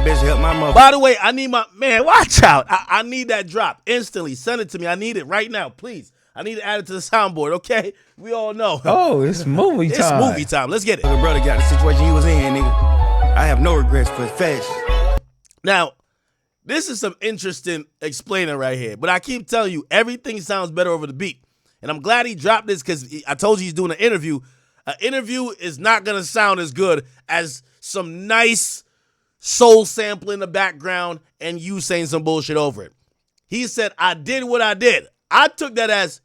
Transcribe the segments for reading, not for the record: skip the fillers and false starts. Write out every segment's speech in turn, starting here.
bitch help my mother. By the way, I need my man. Watch out! I need that drop instantly. Send it to me. I need it right now, please. I need to add it to the soundboard. Okay, we all know. Oh, it's movie time. It's movie time. Let's get it. My brother got the situation he was in, nigga. I have no regrets for fast. Now, this is some interesting explaining right here, but I keep telling you, everything sounds better over the beat. And I'm glad he dropped this because I told you he's doing an interview. An interview is not going to sound as good as some nice soul sample in the background and you saying some bullshit over it. He said, I did what I did. I took that as,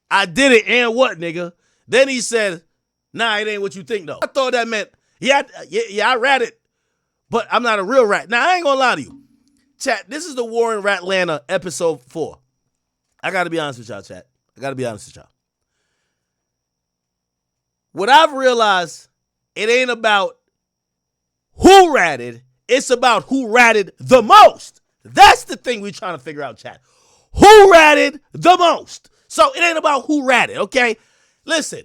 I did it and what, nigga? Then he said, nah, it ain't what you think, though. I thought that meant, yeah, I rat it, but I'm not a real rat. Now, I ain't going to lie to you. Chat, this is the War in Ratlanta episode 4. I got to be honest with y'all, chat. I got to be honest with y'all. What I've realized, it ain't about who ratted, it's about who ratted the most. That's the thing we're trying to figure out, chat. Who ratted the most? So it ain't about who ratted, okay? Listen,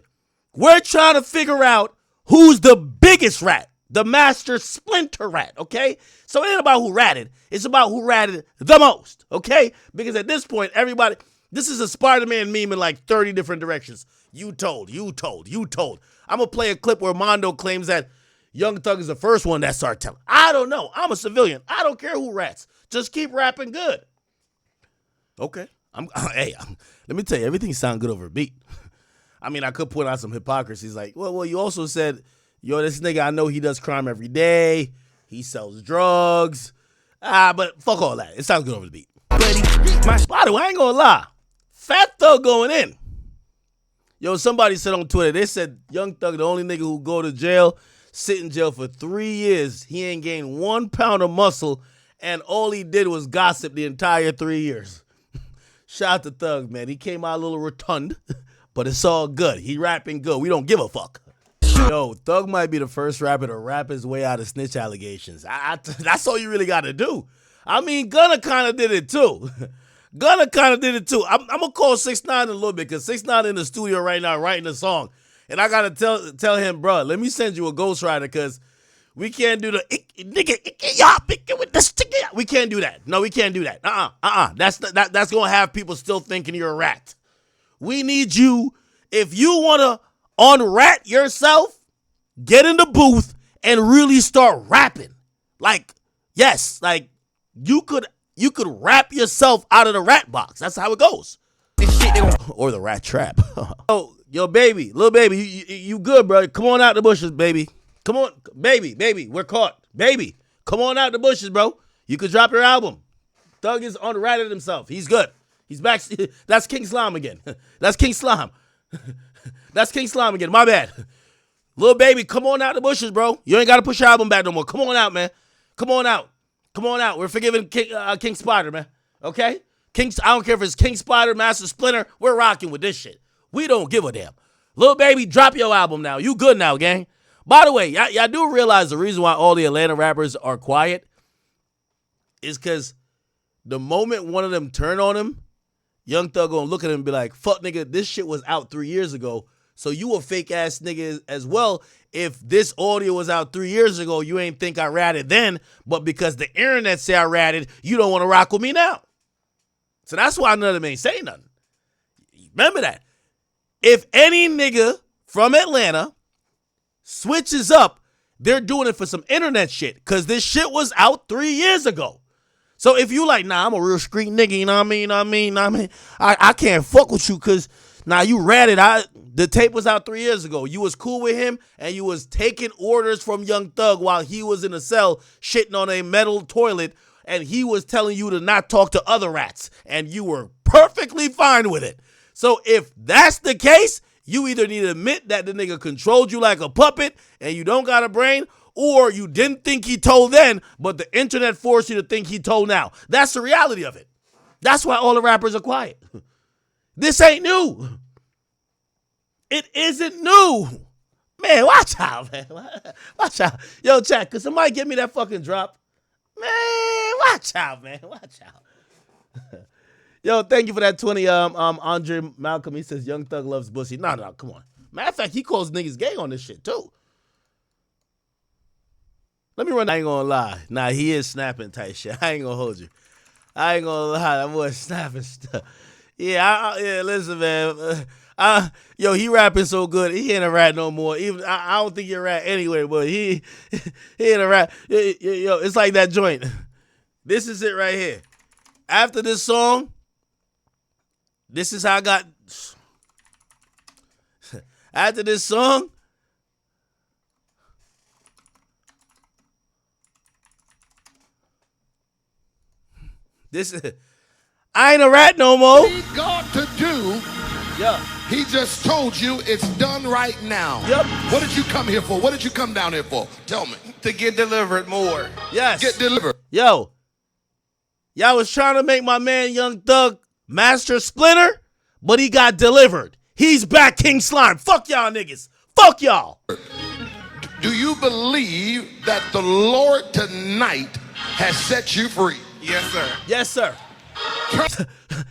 we're trying to figure out who's the biggest rat, the master splinter rat, okay? So it ain't about who ratted, it's about who ratted the most, okay? Because at this point, everybody, this is a Spider-Man meme in like 30 different directions. You told. I'm going to play a clip where Mondo claims that Young Thug is the first one that started telling. I don't know. I'm a civilian. I don't care who rats. Just keep rapping good. Okay. Let me tell you, everything sounds good over a beat. I mean, I could point out some hypocrisies like, well, you also said, this nigga, I know he does crime every day. He sells drugs. But fuck all that. It sounds good over the beat. By the way, I ain't going to lie. Fat Thug going in. Somebody said on Twitter, they said Young Thug, the only nigga who go to jail, sit in jail for 3 years. He ain't gained 1 pound of muscle, and all he did was gossip the entire 3 years. Shout out to Thug, man. He came out a little rotund, but it's all good. He rapping good. We don't give a fuck. Thug might be the first rapper to rap his way out of snitch allegations. That's all you really got to do. I mean, Gunna kind of did it too. I'm going to call 6ix9ine in a little bit because 6ix9ine in the studio right now writing a song. And I got to tell him, bro, let me send you a ghostwriter because we can't do the we can't do that. No, we can't do that. That's going to have people still thinking you're a rat. We need you, if you want to unrat yourself, get in the booth and really start rapping. You could rap yourself out of the rat box. That's how it goes. Or the rat trap. Yo, baby, little baby, you good, bro. Come on out the bushes, baby. Come on, baby, we're caught. Baby, come on out the bushes, bro. You could drop your album. Thug is unratted himself. He's good. He's back. That's King Slime again. That's King Slime. That's King Slime again. My bad. Little baby, come on out the bushes, bro. You ain't got to push your album back no more. Come on out, man. Come on out. We're forgiving King Spider, man. Okay? I don't care if it's King Spider, Master Splinter. We're rocking with this shit. We don't give a damn. Little baby, drop your album now. You good now, gang. By the way, y'all do realize the reason why all the Atlanta rappers are quiet is because the moment one of them turn on him, Young Thug gonna look at him and be like, fuck, nigga, this shit was out 3 years ago. So you a fake ass nigga as well. If this audio was out 3 years ago, you ain't think I ratted then, but because the internet say I ratted, you don't want to rock with me now. So that's why none of them ain't saying nothing. Remember that. If any nigga from Atlanta switches up, they're doing it for some internet shit because this shit was out 3 years ago. So if you like, nah, I'm a real street nigga, you know what I mean? I can't fuck with you because, nah, you ratted. The tape was out 3 years ago. You was cool with him and you was taking orders from Young Thug while he was in a cell shitting on a metal toilet and he was telling you to not talk to other rats and you were perfectly fine with it. So if that's the case, you either need to admit that the nigga controlled you like a puppet and you don't got a brain, or you didn't think he told then, but the internet forced you to think he told now. That's the reality of it. That's why all the rappers are quiet. This ain't new. It isn't new. Man, watch out, man. Watch out. Yo, chat, could somebody get me that fucking drop? Man, watch out, man. Watch out. Yo, thank you for that 20, Andre Malcolm. He says Young Thug loves pussy. No, come on. Matter of fact, he calls niggas gay on this shit, too. Let me run. I ain't gonna lie. Nah, he is snapping type shit. I ain't gonna hold you. I ain't gonna lie. That boy snapping stuff. Yeah, yeah. Listen, man. Yo, he rapping so good. He ain't a rat no more. Even I don't think you're a rat anyway, but he ain't a rat. Yo, it's like that joint. This is it right here. After this song, this is how I got. After this song, this is. I ain't a rat no more. What he got to do. Yeah. He just told you it's done right now. Yep. What did you come here for? What did you come down here for? Tell me. To get delivered more. Yes. Get delivered. Yo. Y'all was trying to make my man Young Thug Master Splinter, but he got delivered. He's back, King Slime. Fuck y'all niggas. Fuck y'all. Do you believe that the Lord tonight has set you free? Yes, sir. Yes, sir.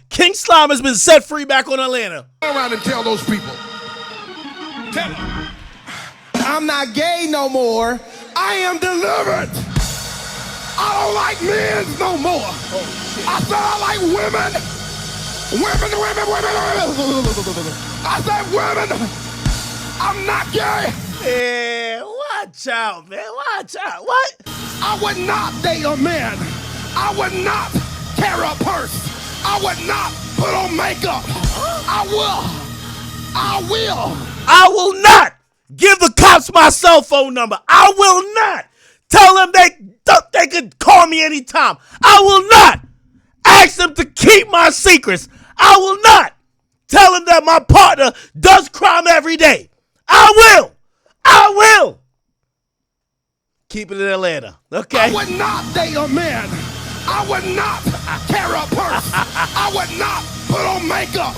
King Slime has been set free back on Atlanta. Turn around and tell those people. Tell them. I'm not gay no more. I am delivered. I don't like men no more. I said I like women. Women. I said women. I'm not gay. Yeah, watch out, man. Watch out. What? I would not date a man. I would not carry a purse. I would not put on makeup. I will not give the cops my cell phone number. I will not tell them they could call me anytime. I will not ask them to keep my secrets. I will not tell them that my partner does crime every day. I will keep it in Atlanta. Okay. I would not date a man. I would not carry a purse. I would not put on makeup.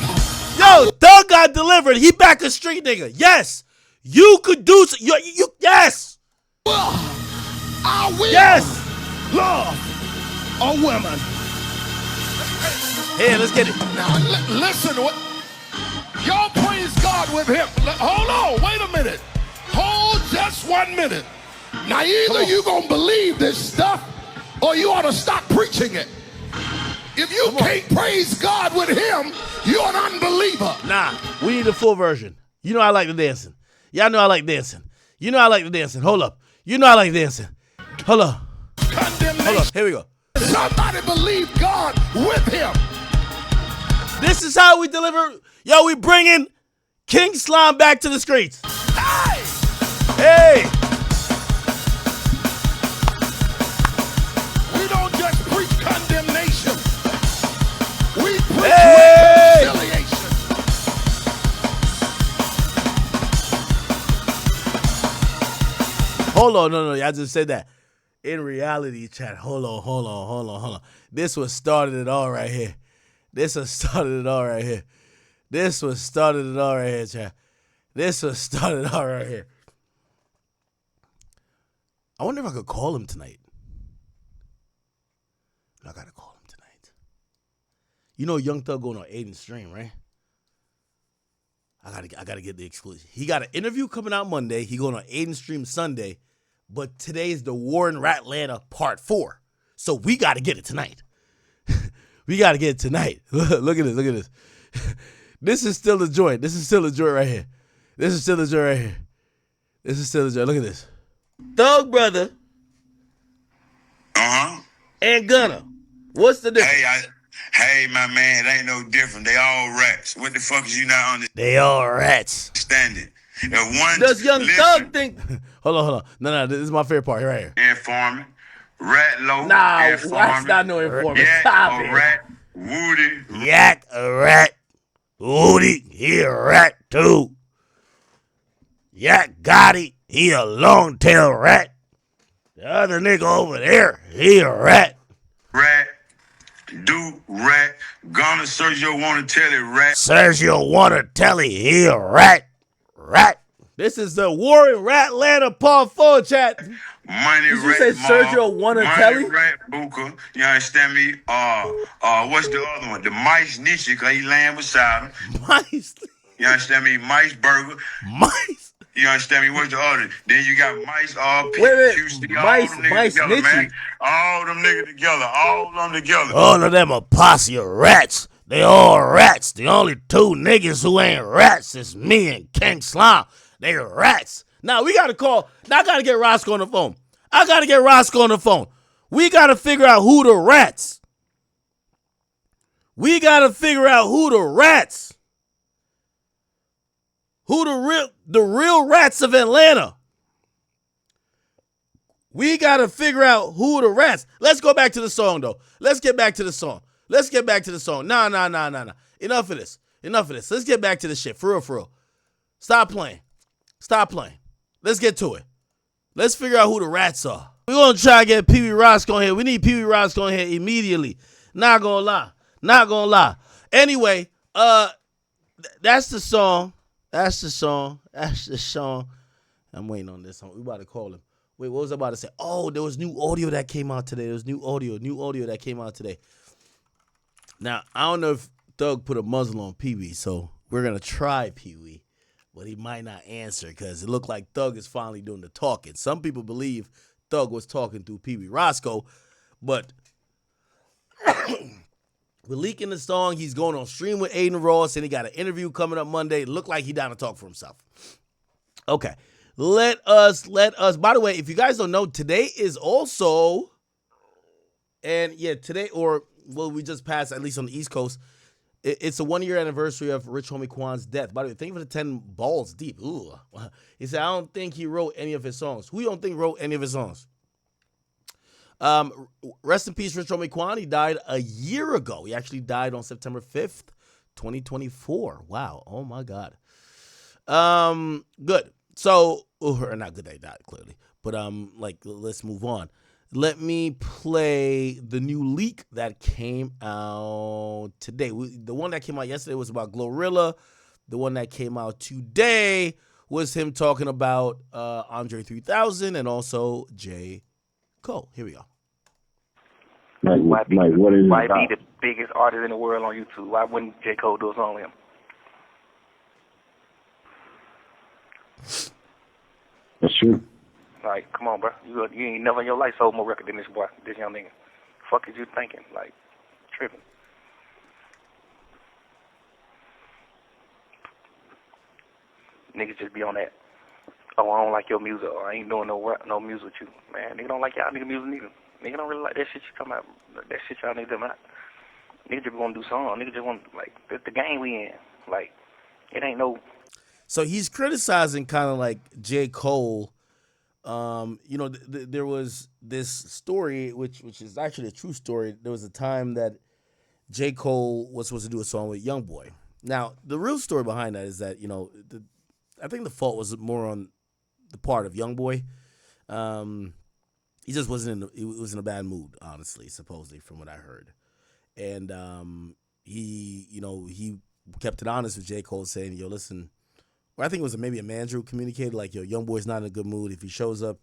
Yo, Thug got delivered. He back a street nigga. Yes. You could do you yes. Well, I will. Yes. Love a woman. Here, let's get it. Now, listen. Y'all praise God with him. Hold on. Wait a minute. Hold just 1 minute. Now, either you going to believe this stuff or you ought to stop preaching it. If you can't praise God with him, you're an unbeliever. Nah, we need the full version. You know I like the dancing. Y'all know I like dancing. You know I like the dancing. Hold up. You know I like dancing. Hold up. Condemnation. Hold up. Here we go. Somebody believe God with him. This is how we deliver. Yo, we bringing King Slime back to the streets. Hey! Hey! We don't just preach condemnation. We preach reconciliation. Hold on, no, y'all just said that. In reality, chat, hold on. This was started it all right here. This was started it all right here, chat. This was started it all right here. I wonder if I could call him tonight. I gotta call him tonight. You know Young Thug going on Aiden stream, right? I gotta get the exclusive. He got an interview coming out Monday. He going on Aiden stream Sunday. But today is the War in Ratlanta Part 4. So we gotta get it tonight. We gotta get it tonight. Look at this. This is still the joint. Right here. Look at this. Thug brother. And Gunna. What's the difference? Hey, my man, it ain't no different. They all rats. What the fuck is you not understanding? They all rats. If one Does Young Thug think? Hold on. No, this is my favorite part. Right here. Informant, rat low. Nah, informant, that's not no informant. Yak, Stop a it. rat, Woody. Yak, a rat. Woody, he a rat too. Yak Gotti, he a long tail rat. The other nigga over there, he a rat. Rat, do rat. Gunna Sergio wanna tell it rat. Sergio Wanatelli, he a rat. Rat. This is the War in Ratlanta Part 4, chat. Money Did you rat, say Sergio Wanatelli? Money rat, Booker. You understand me? What's the other one? The mice Snitching, cause he laying beside him. Mice. You understand me? Mice Burger. Mice. You understand me? What's the other? Then you got Mice, Wait, QC, all Mice, them niggas Mice, together, Snitching. man. All them niggas together. All of them together. All of them a posse of rats. They all rats. The only two niggas who ain't rats is me and King Slime. They rats. Now we gotta call. Now I gotta get Roscoe on the phone. We gotta figure out who the rats. Who the real rats of Atlanta. We gotta figure out who the rats. Let's go back to the song though. Let's get back to the song. Nah. Enough of this. Let's get back to the shit. For real. Stop playing. Let's get to it. Let's figure out who the rats are. We're gonna try to get Pee Wee Roscoe in here. We need Pee Wee Roscoe in here immediately. Not gonna lie. Anyway, that's the song. I'm waiting on this. We about to call him. Wait, what was I about to say? Oh, there was new audio that came out today. Now, I don't know if Thug put a muzzle on Pee Wee, so we're going to try Pee Wee, but he might not answer because it looked like Thug is finally doing the talking. Some people believe Thug was talking through Pee Wee Roscoe, but we're leaking the song. He's going on stream with Aiden Ross, and he got an interview coming up Monday. Look like he down to talk for himself. Okay. Let us. By the way, if you guys don't know, today is also, and yeah, today, or well, we just passed, at least on the East Coast, it's a 1-year anniversary of Rich Homie Quan's death. By the way, thank you for the 10 balls deep. Ooh. He said, I don't think he wrote any of his songs. Who you don't think wrote any of his songs? Rest in peace, Rich Homie Quan. He died a year ago. He actually died on September 5th, 2024. Wow. Oh my God. Good. So, or not good that he died, clearly. But let's move on. Let me play the new leak that came out today. The one that came out yesterday was about Glorilla. The one that came out today was him talking about Andre 3000 and also J. Cole. Here we go. Why be the biggest artist in the world on YouTube? Why wouldn't J. Cole do a song with him? That's true. Like, come on, bro. You ain't never in your life sold more record than this boy, this young nigga. Fuck is you thinking? Like, tripping. Niggas just be on that. Oh, I don't like your music, or I ain't doing no music with you. Man, nigga don't like y'all nigga music neither. Nigga don't really like that shit you talking about. That shit y'all niggas about. Nigga just want to do songs. Nigga just want, like, the game we in. Like, it ain't no... So he's criticizing kind of like J. Cole. There was this story, which is actually a true story. There was a time that J. Cole was supposed to do a song with Youngboy. Now, the real story behind that is that, I think the fault was more on the part of Youngboy. He just he was in a bad mood, honestly, supposedly, from what I heard. And he kept it honest with J. Cole, saying, yo, listen, or I think it was maybe a manager who communicated, like, yo, Youngboy's not in a good mood. If he shows up,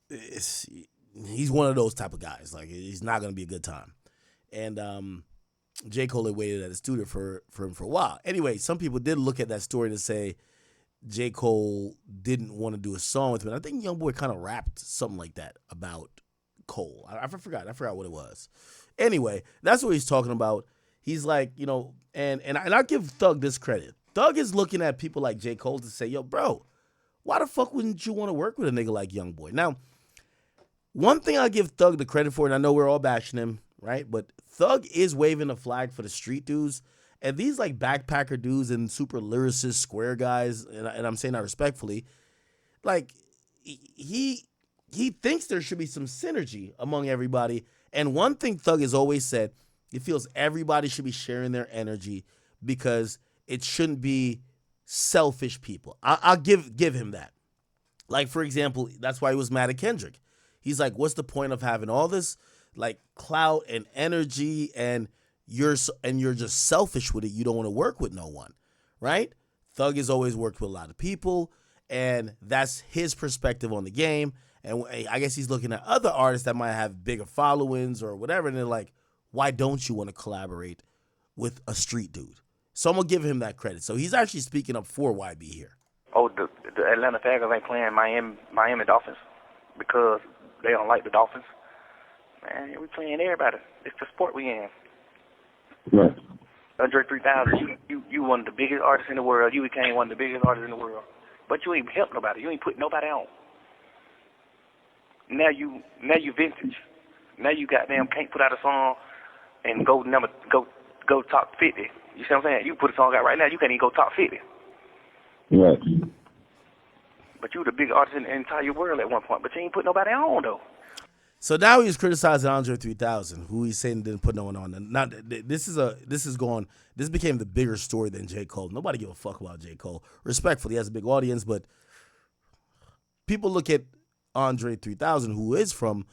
he's one of those type of guys. Like, he's not going to be a good time. And J. Cole had waited at the studio for him for a while. Anyway, some people did look at that story to say J. Cole didn't want to do a song with him. And I think Youngboy kind of rapped something like that about Cole. I forgot what it was. Anyway, that's what he's talking about. He's like, and I give Thug this credit. Thug is looking at people like J. Cole to say, yo, bro, why the fuck wouldn't you want to work with a nigga like Youngboy? Now, one thing I give Thug the credit for, and I know we're all bashing him, right? But Thug is waving a flag for the street dudes. And these like backpacker dudes and super lyricist square guys, and I'm saying that respectfully, like he thinks there should be some synergy among everybody. And one thing Thug has always said, he feels everybody should be sharing their energy because it shouldn't be selfish people. I'll give him that. Like, for example, that's why he was mad at Kendrick. He's like, what's the point of having all this like clout and energy and you're just selfish with it? You don't want to work with no one, right? Thug has always worked with a lot of people, and that's his perspective on the game. And I guess he's looking at other artists that might have bigger followings or whatever, and they're like, why don't you want to collaborate with a street dude? So I'm gonna give him that credit. So he's actually speaking up for YB here. Oh, the Atlanta Falcons ain't playing Miami Dolphins because they don't like the Dolphins. Man, we playing everybody. It's the sport we in. Right. Andre 3000, you one of the biggest artists in the world. You became one of the biggest artists in the world. But you ain't helped nobody. You ain't put nobody on. Now you vintage. Now you goddamn can't put out a song and go top 50. You see what I'm saying? You put a song out right now, you can't even go top 50. Right. But you the biggest artist in the entire world at one point. But you ain't put nobody on though. So now he's criticizing Andre 3000, who he's saying didn't put no one on. And now this became the bigger story than J. Cole. Nobody give a fuck about J. Cole. Respectfully, he has a big audience, but people look at Andre 3000, who is from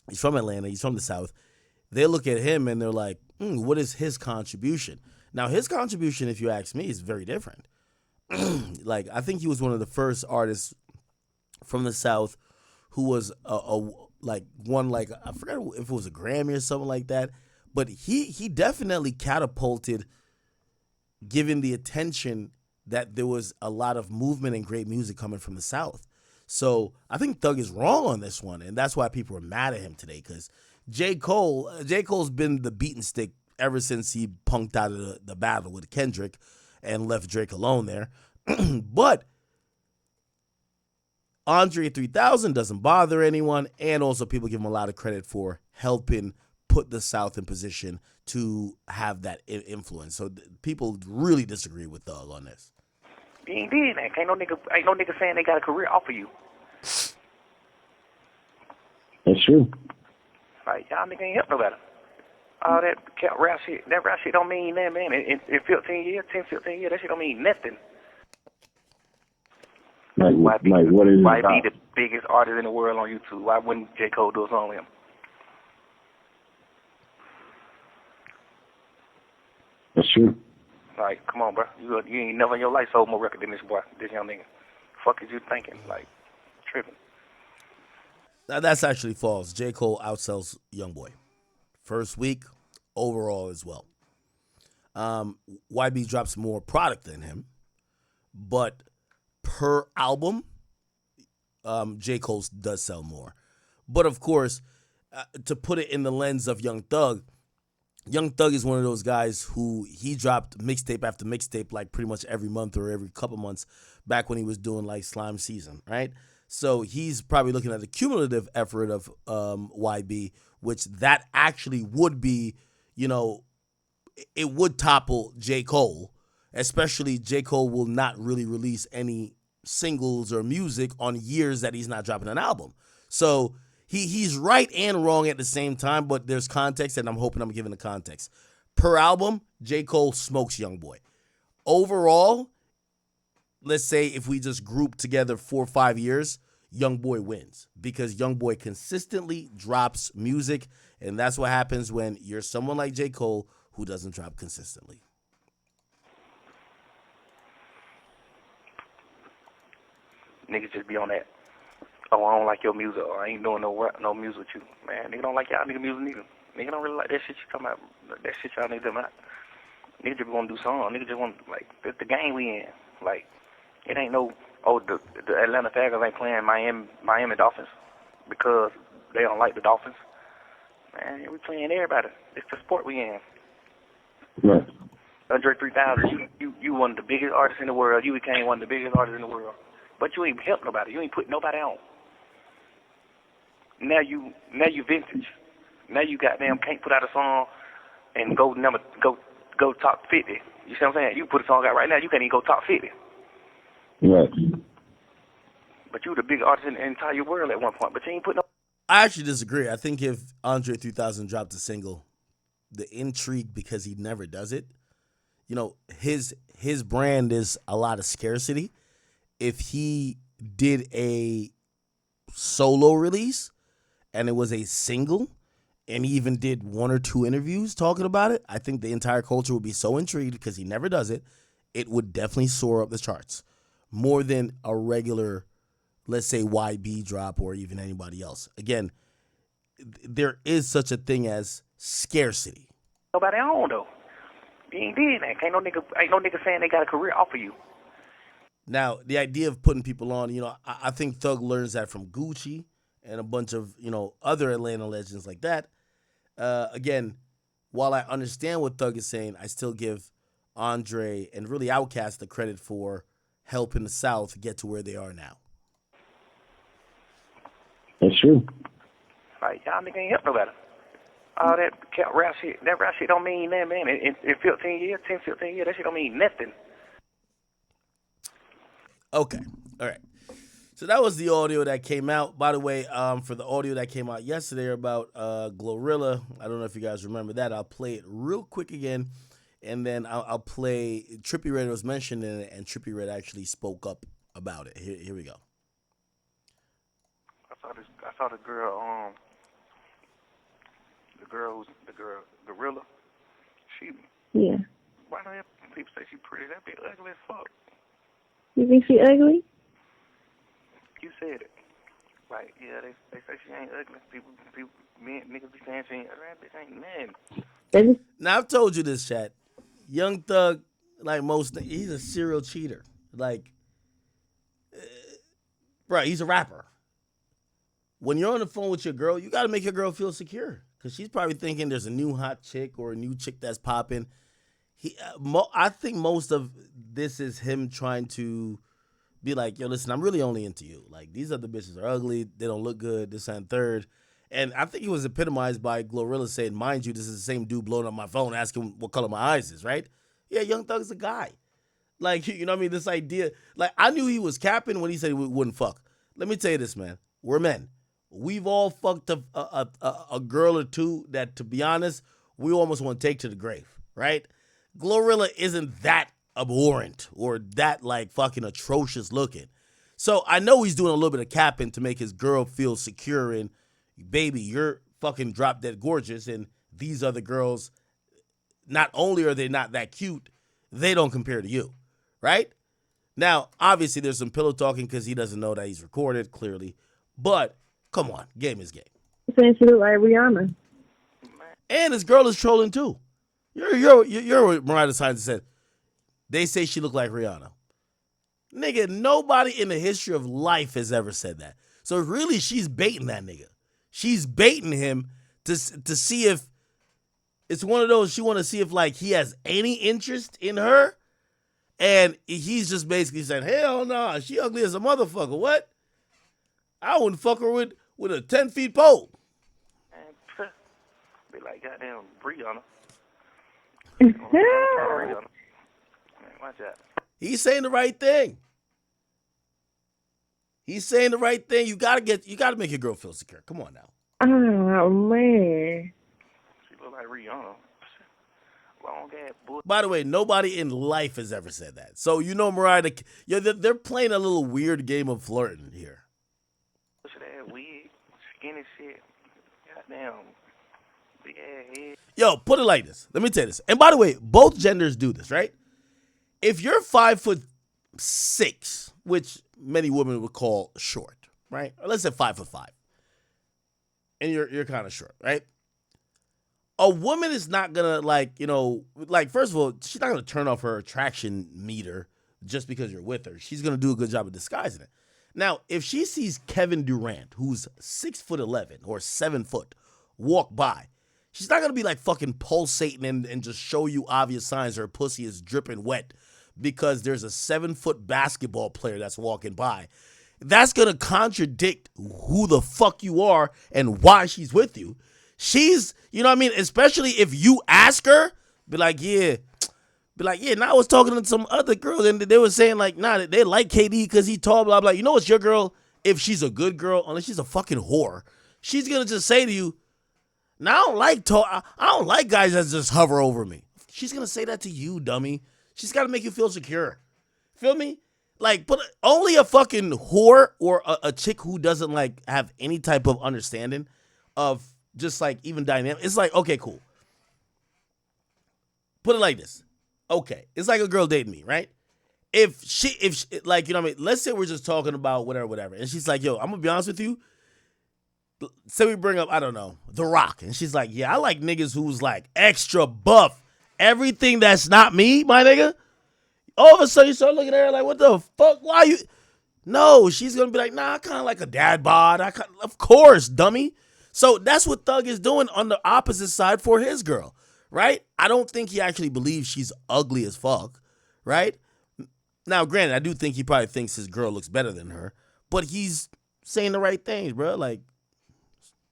he's from Atlanta, he's from the South. They look at him and they're like, what is his contribution? Now his contribution, if you ask me, is very different. Like, I think he was one of the first artists from the South who was I forgot if it was a Grammy or something like that, but he definitely catapulted, given the attention that there was a lot of movement and great music coming from the South. So I think Thug is wrong on this one, and that's why people are mad at him today, because J. Cole's been the beaten stick ever since he punked out of the battle with Kendrick and left Drake alone there. But Andre 3000 doesn't bother anyone, and also people give him a lot of credit for helping put the South in position to have that influence. So people really disagree with Thug on this. You ain't did that. Ain't no nigga saying they got a career off of you. That's true. Like, y'all nigga ain't help nobody. All that rap shit don't mean that, man. In 15 years, that shit don't mean nothing. Like what is it why about? be the biggest artist in the world on YouTube? Why wouldn't J. Cole do a song with him? That's true. Like, come on, bro. You ain't never in your life sold more record than this boy, this young nigga. Fuck is you thinking? Like, tripping. Now, that's actually false. J. Cole outsells Youngboy. First week, overall as well. YB drops more product than him, but per album, J. Cole does sell more. But of course, to put it in the lens of Young Thug is one of those guys who he dropped mixtape after mixtape like pretty much every month or every couple months back when he was doing like Slime Season, right? So he's probably looking at the cumulative effort of YB, which that actually would be, it would topple J. Cole, especially J. Cole will not really release any singles or music on years that he's not dropping an album. So he's right and wrong at the same time, but there's context, and I'm hoping I'm giving the context. Per album, J. Cole smokes Youngboy. Overall, let's say if we just group together 4 or 5 years, Youngboy wins because Youngboy consistently drops music, and that's what happens when you're someone like J. Cole who doesn't drop consistently. Niggas just be on that. Oh, I don't like your music, or I ain't doing no music with you. Man, nigga don't like y'all nigga music neither. Nigga don't really like that shit you talking about. That shit y'all niggas about. Niggas just want to do songs. Niggas just want, like, that's the game we in. Like, it ain't no, the Atlanta Falcons ain't playing Miami Dolphins because they don't like the Dolphins. Man, we playing everybody. It's the sport we in. Right. Andre 3000, you one of the biggest artists in the world. You became one of the biggest artists in the world. But you ain't helped nobody. You ain't put nobody on. Now you vintage. Now you goddamn can't put out a song and go top 50. You see what I'm saying? You put a song out right now, you can't even go top 50. Right. But you the big artist in the entire world at one point. But you ain't put no. I actually disagree. I think if Andre 3000 dropped a single, the intrigue, because he never does it, his brand is a lot of scarcity. If he did a solo release and it was a single and he even did 1 or 2 interviews talking about it, I think the entire culture would be so intrigued because he never does it. It would definitely soar up the charts more than a regular, let's say, YB drop or even anybody else. Again, there is such a thing as scarcity. Nobody on though. You ain't did that. Ain't no nigga saying they got a career off of you. Now, the idea of putting people on, I think Thug learns that from Gucci and a bunch of, other Atlanta legends like that. Again, while I understand what Thug is saying, I still give Andre and really Outkast the credit for helping the South get to where they are now. That's true. Like, y'all nigga ain't help nobody. All that rap shit don't mean nothing, man. In 15 years, that shit don't mean nothing. Okay. All right. So that was the audio that came out. By the way, for the audio that came out yesterday about Glorilla, I don't know if you guys remember that. I'll play it real quick again, and then I'll play Trippie Redd was mentioned in it, and Trippie Redd actually spoke up about it. Here we go. I saw the girl, the girl, Gorilla. Yeah. Why do people say she pretty? That be ugly as fuck. You think she ugly? You said it. Like, yeah, they say she ain't ugly. People, niggas be saying she ain't ugly. That bitch ain't nothing. Now, I've told you this, chat. Young Thug, like he's a serial cheater. Like, bro, he's a rapper. When you're on the phone with your girl, you got to make your girl feel secure. Because she's probably thinking there's a new hot chick or a new chick that's popping. I think most of this is him trying to be like, yo, listen, I'm really only into you. Like, these other bitches are ugly. They don't look good. This and third. And I think it was epitomized by Glorilla saying, mind you, this is the same dude blowing up my phone asking what color my eyes is, right? Yeah, Young Thug's a guy. Like, you know what I mean? This idea. Like, I knew he was capping when he said we wouldn't fuck. Let me tell you this, man. We're men. We've all fucked a girl or two that, to be honest, we almost want to take to the grave, right? Glorilla isn't that abhorrent or that, like, fucking atrocious looking. So I know he's doing a little bit of capping to make his girl feel secure and, baby, you're fucking drop dead gorgeous, and these other girls, not only are they not that cute, they don't compare to you, right? Now, obviously, there's some pillow talking because he doesn't know that he's recorded, clearly. But, come on, game is game. Saying she look like Rihanna. And his girl is trolling, too. You're what Mariah Science said. They say she looked like Rihanna. Nigga, nobody in the history of life has ever said that. So really, she's baiting that nigga. She's baiting him to see if it's one of those, she want to see if, like, he has any interest in her. And he's just basically saying, hell no, she ugly as a motherfucker. What? I wouldn't fuck her with a 10-foot pole. Man, be like goddamn Brianna. Watch out. He's saying the right thing. He's saying the right thing. You gotta make your girl feel secure. Come on now. Oh man. She look like Rihanna. Long ass bull. By the way, nobody in life has ever said that. So Mariah, they're playing a little weird game of flirting here. Look at that wig, skinny shit. Goddamn. Big ass head. Yo, put it like this. Let me tell you this. And by the way, both genders do this, right? If you're 5'6", which many women would call short, right? Or let's say 5'5", and you're kind of short, right? A woman is not gonna first of all, she's not gonna turn off her attraction meter just because you're with her. She's gonna do a good job of disguising it. Now, if she sees Kevin Durant, who's 6'11" or 7 foot, walk by, she's not gonna be like fucking pulsating and just show you obvious signs her pussy is dripping wet because there's a 7 foot basketball player that's walking by. That's gonna contradict who the fuck you are and why she's with you. She's, you know what I mean? Especially if you ask her, be like, yeah, now I was talking to some other girls and they were saying like, nah, they like KD because he tall, blah, blah. You know what's your girl? If she's a good girl, unless she's a fucking whore, she's going to just say to you, now I don't like guys that just hover over me. She's going to say that to you, dummy. She's got to make you feel secure. Feel me? Like, but only a fucking whore or a chick who doesn't like have any type of understanding of just like even dynamic. It's like, okay, cool. Put it like this. Okay. It's like a girl dating me, right? If she like, you know what I mean? Let's say we're just talking about whatever. And she's like, yo, I'm going to be honest with you. Say we bring up, I don't know, The Rock. And she's like, yeah, I like niggas who's like extra buff everything that's not me, my nigga, all of a sudden you start looking at her like, what the fuck? Why you? No, she's gonna be like, nah, I kind of like a dad bod. Of course, dummy. So that's what Thug is doing on the opposite side for his girl, right? I don't think he actually believes she's ugly as fuck, right? Now, granted, I do think he probably thinks his girl looks better than her, but he's saying the right things, bro. Like,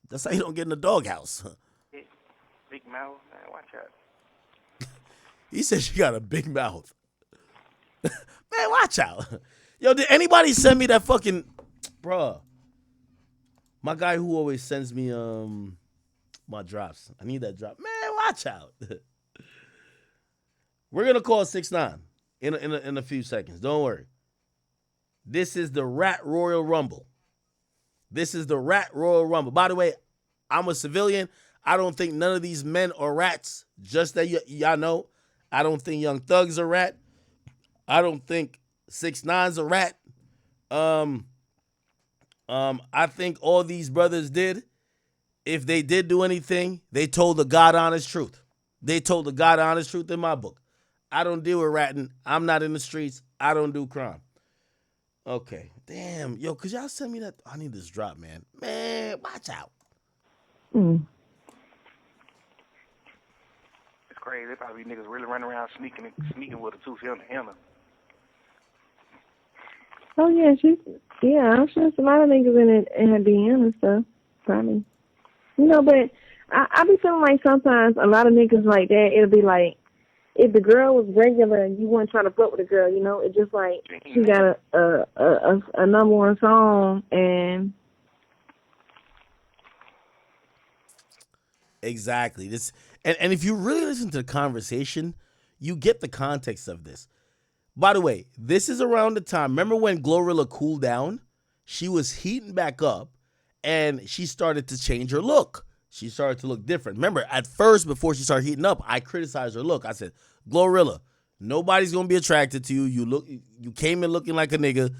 that's how you don't get in the doghouse. Big mouth, man, watch out. He said she got a big mouth. Man, watch out. Yo, did anybody send me that fucking, bruh? My guy who always sends me my drops. I need that drop. Man, watch out. We're gonna call 6ix9ine in a few seconds. Don't worry. This is the Rat Royal Rumble. This is the Rat Royal Rumble. By the way, I'm a civilian. I don't think none of these men are rats. Just that y'all know. I don't think Young Thug's a rat. I don't think 6ix9ine's a rat. I think all these brothers did, if they did do anything, they told the God honest truth. They told the God honest truth in my book. I don't deal with ratting. I'm not in the streets. I don't do crime. Okay. Damn. Yo, could y'all send me that? I need this drop, man. Man, watch out. Mm. It's crazy. They probably be niggas really running around sneaking with a tooth in the hammer. Oh, yeah, I'm sure some other niggas in her DM and stuff. Probably. You know, but I be feeling like sometimes a lot of niggas like that, it'll be like, if the girl was regular and you weren't trying to fuck with the girl, you know, it's just like she got a number one song and... Exactly. This and if you really listen to the conversation, you get the context of this. By the way, this is around the time, remember when Glorilla cooled down? She was heating back up and she started to change her look. She started to look different. Remember, at first, before she started heating up, I criticized her look. I said, Glorilla, nobody's going to be attracted to you. You came in looking like a nigga.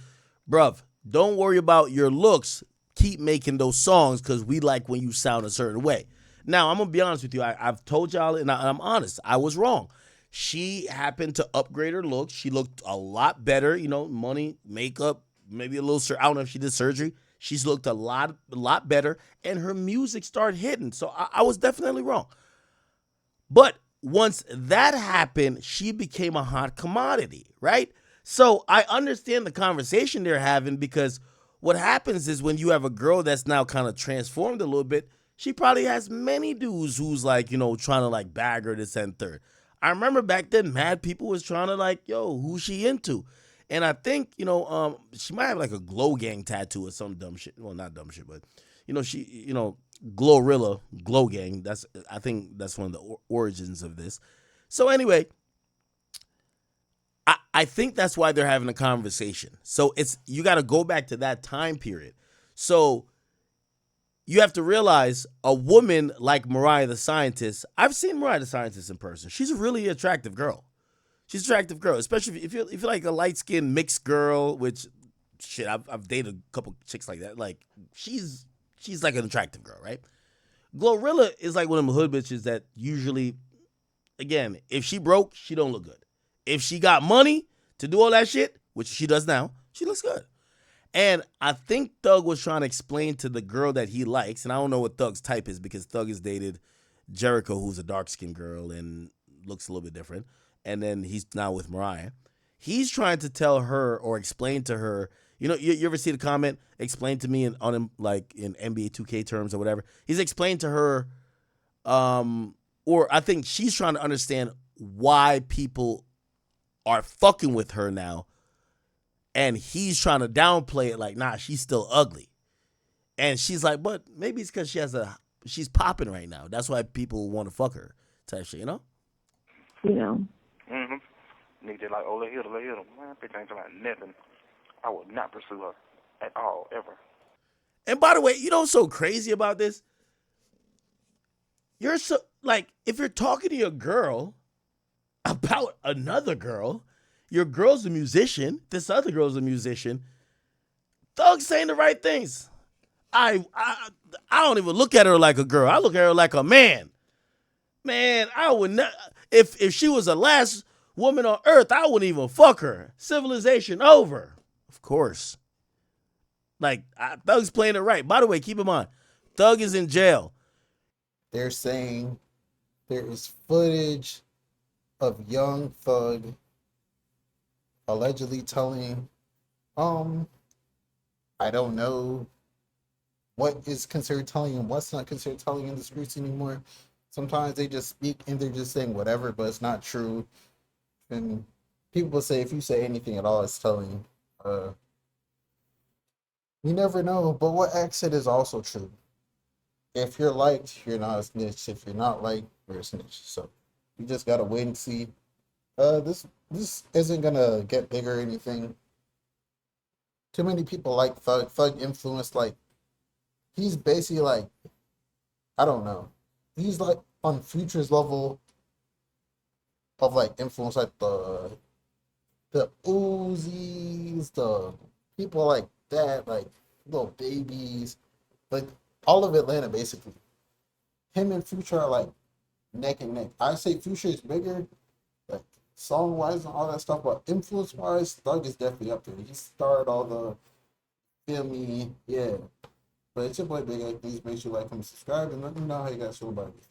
Bruv, don't worry about your looks. Keep making those songs because we like when you sound a certain way. Now, I'm going to be honest with you. I've told y'all, and I'm honest, I was wrong. She happened to upgrade her look. She looked a lot better, you know, money, makeup, maybe a little, I don't know if she did surgery. She's looked a lot better, and her music started hitting. So I was definitely wrong. But once that happened, she became a hot commodity, right? So I understand the conversation they're having because what happens is when you have a girl that's now kind of transformed a little bit, she probably has many dudes who's like, you know, trying to like bag her this and third. I remember back then, mad people was trying to like, yo, who's she into? And I think, you know, she might have like a Glow Gang tattoo or some dumb shit. Well, not dumb shit, but, you know, she, you know, Glorilla, Glow Gang. I think that's one of the origins of this. So anyway, I think that's why they're having a conversation. So you got to go back to that time period. So you have to realize a woman like Mariah the Scientist. I've seen Mariah the Scientist in person. She's a really attractive girl. She's an attractive girl, especially if you're like a light-skinned mixed girl, which, shit, I've dated a couple chicks like that. Like, she's like an attractive girl, right? Glorilla is like one of them hood bitches that usually, again, if she broke, she don't look good. If she got money to do all that shit, which she does now, she looks good. And I think Thug was trying to explain to the girl that he likes, and I don't know what Thug's type is because Thug has dated Jericho, who's a dark-skinned girl and looks a little bit different. And then he's now with Mariah. He's trying to tell her or explain to her, you know, you ever see the comment, explain to me in NBA 2K terms or whatever. He's explained to her, or I think she's trying to understand why people are fucking with her now. And he's trying to downplay it like, nah, she's still ugly. And she's like, but maybe it's because she's popping right now. That's why people want to fuck her type shit, you know? You know. Mm-hmm. Nigga just like, oh, let hit her. Man, bitch ain't talking about nothing. I would not pursue her at all, ever. And by the way, you know what's so crazy about this? You're so, like, if you're talking to your girl about another girl, your girl's a musician, this other girl's a musician, Thug's saying the right things. I don't even look at her like a girl. I look at her like a man. Man, I would not. If she was the last woman on earth, I wouldn't even fuck her. Civilization over. Of course. Like, Thug's playing it right. By the way, keep in mind, Thug is in jail. They're saying there is footage of young Thug allegedly telling, I don't know what is considered telling and what's not considered telling in the streets anymore. Sometimes they just speak and they're just saying whatever, but it's not true. And people say if you say anything at all, it's telling. You never know. But what X said is also true. If you're liked, you're not a snitch. If you're not liked, you're a snitch. So you just gotta wait and see. This isn't gonna get bigger or anything. Too many people like Thug. Thug influenced, like, he's basically like, I don't know. He's like on Future's level of like influence, like the Uzis, the people like that, like little babies, like all of Atlanta basically. Him and Future are like neck and neck. I say Future is bigger, like song wise and all that stuff, but influence wise, Thug is definitely up there. He started all the, feel me, yeah. But it's your boy Big A. Please make sure you like, comment, subscribe, and let me know how you guys feel about it.